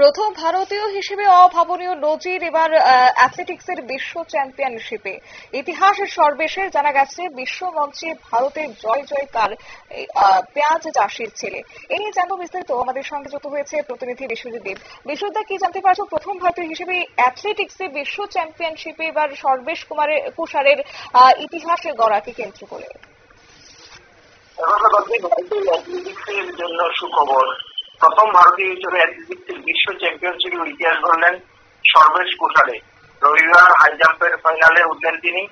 প্রথম ভারতীয় হিসেবে অভাবনীয় নজির এবার অ্যাথলেটিক্সের বিশ্ব চ্যাম্পিয়নশিপে ইতিহাস সর্বশেষ জানা গেছে বিশ্ব মঞ্চে ভারতের জয় জয়কার পেঁয়াজ চাষির ছেলে। এই নিয়ে জানবো বিস্তারিত। আমাদের সঙ্গে যুক্ত হয়েছে প্রতিনিধি বিশ্বজিৎ দেব। বিশ্বজিৎ, কি জানতে পারছো প্রথম ভারতীয় হিসেবে অ্যাথলেটিক্সে বিশ্ব চ্যাম্পিয়নশিপে এবার সর্বেশ কুষারের ইতিহাসের গড়াকে কেন্দ্র করে? অ্যাথলেটিক্সের জন্য সুখবর। প্রথম ভারতীয় হিসেবে অ্যাথলেটিক্সের বিশ্ব চ্যাম্পিয়নশিপের ইতিহাস গড়লেন সর্বেশ কুষারে। রবিবার হাই জাম্পের ফাইনালে উঠলেন তিনি।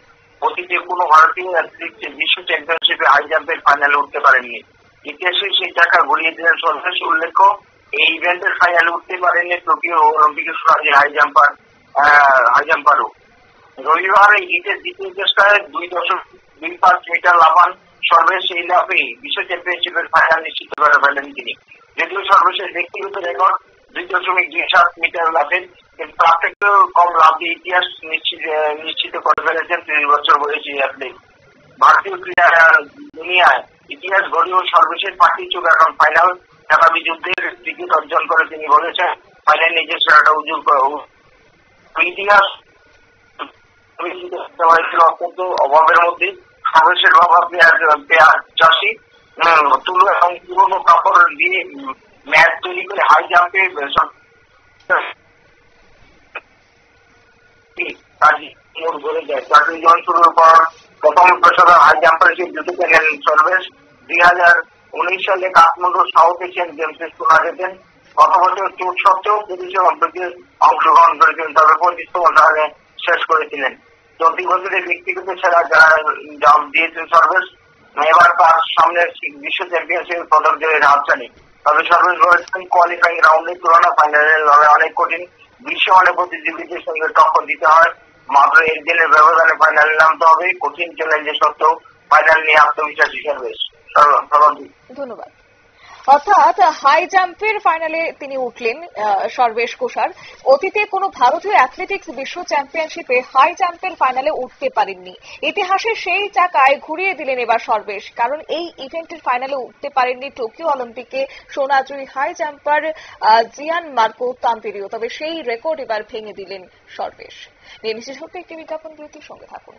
অতীতে কোনো ভারতীয় অ্যাথলেটিক্স বিশ্ব চ্যাম্পিয়নশিপে হাই জাম্পের ফাইনালে উঠতে পারেননি। ইতিহাসে সেই টাকা ঘুরিয়ে দিলেন সর্বেশ। উল্লেখ্য, এই ইভেন্টের ফাইনালে উঠতে পারেননি টোকিও অলিম্পিকের সোনাজয়ী হাই জাম্পারও। রবিবার এই হিটের দ্বিতীয় চেষ্টায় 2.25 মিটার লাফান সর্বেশ। এই লাফে বিশ্ব চ্যাম্পিয়নশিপের ফাইনাল নিশ্চিত করে ফেলেন তিনি। যদিও সর্বশেষ ব্যক্তিগত রেকর্ড 2.27 মিটার লাফের, কিন্তু তার থেকেও কম লাফ দিয়ে ইতিহাস নিশ্চিত করে ফেলেছেন 30 বছর বয়সী অ্যাথলিট। ভারতীয় ক্রীড়া দুনিয়ায় ইতিহাস গড়িয়েও সর্বশেষ পাঠিয়ে চোখ এখন ফাইনাল নেতাবি যুদ্ধের টিকিট অর্জন করে তিনি বলেছেন ফাইনাল নিজের সেরাটা উজ্জ্বল করে ইতিহাস হয়েছিল অত্যন্ত অভাবের মধ্যে। সর্বশেষ বাবা পেঁয়াজ চাষি তুলো এবং পুরোনো কাপড় দিয়ে ম্যাচ তৈরি করে হাই জাম্পে গড়ে যায়। চাকরি জীবন শুরুর পর প্রথম পেশাদার হাই জাম্পার হিসেবে জুটিতে গেলেন সর্বেশ। 2019 সালে কাঠমান্ডু সাউথ এশিয়ান গেমসে শোনা যেতেন। গত বছর চোট সত্ত্বেও পুলিশের অংশগ্রহণ করেছিলেন, তবে 25তম সালে শেষ করেছিলেন। চলতি বছরের ব্যক্তিগত সেরা জাম্প দিয়েছেন সর্বেশ। এবার তার সামনে বিশ্ব চ্যাম্পিয়নশিপের পদক জয়ের হাতছানি। তবে সর্বেশ বলেছেন কোয়ালিফাইং রাউন্ডের তুলনা ফাইনালের লড়াই অনেক কঠিন। বিশ্ব অনেক প্রতিযোগীদের সঙ্গে টক্কর দিতে হয়। মাত্র একদিনের ব্যবধানে ফাইনালে নামতে হবে। কঠিন চ্যালেঞ্জের সত্ত্বেও ফাইনাল নিয়ে আত্মবিশ্বাসী সর্বেশ। ধন্যবাদ। অর্থাৎ হাই জাম্পের ফাইনালে তিনি উঠলেন সর্বেশ কুষার। অতীতে কোনো ভারতীয় অ্যাথলেটিক্স বিশ্ব চ্যাম্পিয়নশিপে হাই জাম্পের ফাইনালে উঠতে পারেননি। ইতিহাসে সেই চাকায় ঘুরিয়ে দিলেন এবার সর্বেশ, কারণ এই ইভেন্টের ফাইনালে উঠতে পারেননি টোকিও অলিম্পিকে সোনাজয়ী হাই জাম্পার জিয়ান মার্কো তাম্পিরিও। তবে সেই রেকর্ড এবার ভেঙে দিলেন সর্বেশ। নিয়ে নিশ্চিত হতে একটি বিজ্ঞাপন বিরতির সঙ্গে থাকুন।